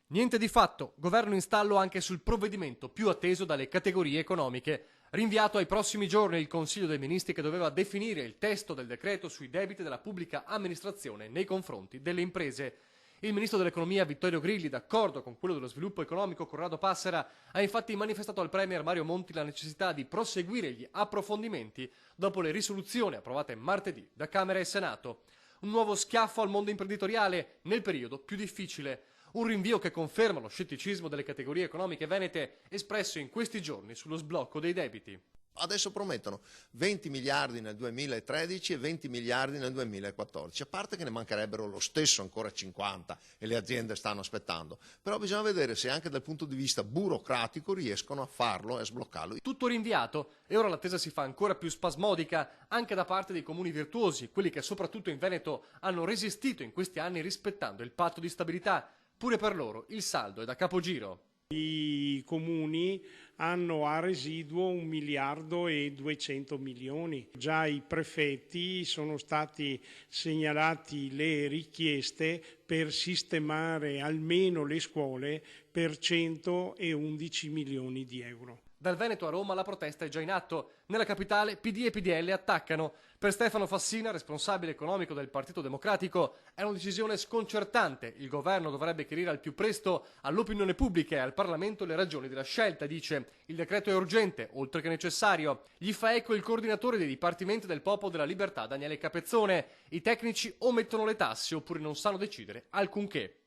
Niente di fatto, governo in stallo anche sul provvedimento più atteso dalle categorie economiche. Rinviato ai prossimi giorni il Consiglio dei Ministri che doveva definire il testo del decreto sui debiti della pubblica amministrazione nei confronti delle imprese. Il ministro dell'economia Vittorio Grilli, d'accordo con quello dello sviluppo economico Corrado Passera, ha infatti manifestato al premier Mario Monti la necessità di proseguire gli approfondimenti dopo le risoluzioni approvate martedì da Camera e Senato. Un nuovo schiaffo al mondo imprenditoriale nel periodo più difficile. Un rinvio che conferma lo scetticismo delle categorie economiche venete espresso in questi giorni sullo sblocco dei debiti. Adesso promettono 20 miliardi nel 2013 e 20 miliardi nel 2014, a parte che ne mancherebbero lo stesso ancora 50 e le aziende stanno aspettando. Però bisogna vedere se anche dal punto di vista burocratico riescono a farlo e a sbloccarlo. Tutto rinviato e ora l'attesa si fa ancora più spasmodica anche da parte dei comuni virtuosi, quelli che soprattutto in Veneto hanno resistito in questi anni rispettando il patto di stabilità. Pure per loro il saldo è da capogiro. I comuni hanno a residuo 1 miliardo e 200 milioni. Già i prefetti sono stati segnalati le richieste per sistemare almeno le scuole per 111 milioni di euro. Dal Veneto a Roma la protesta è già in atto. Nella capitale PD e PDL attaccano. Per Stefano Fassina, responsabile economico del Partito Democratico, è una decisione sconcertante. Il governo dovrebbe chiarire al più presto all'opinione pubblica e al Parlamento le ragioni della scelta, dice. Il decreto è urgente, oltre che necessario. Gli fa eco il coordinatore dei dipartimenti del Popolo della Libertà, Daniele Capezzone. I tecnici o mettono le tasse oppure non sanno decidere alcunché.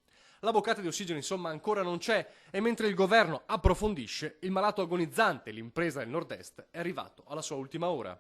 La boccata di ossigeno insomma ancora non c'è e mentre il governo approfondisce, il malato agonizzante, l'impresa del nord-est, è arrivato alla sua ultima ora.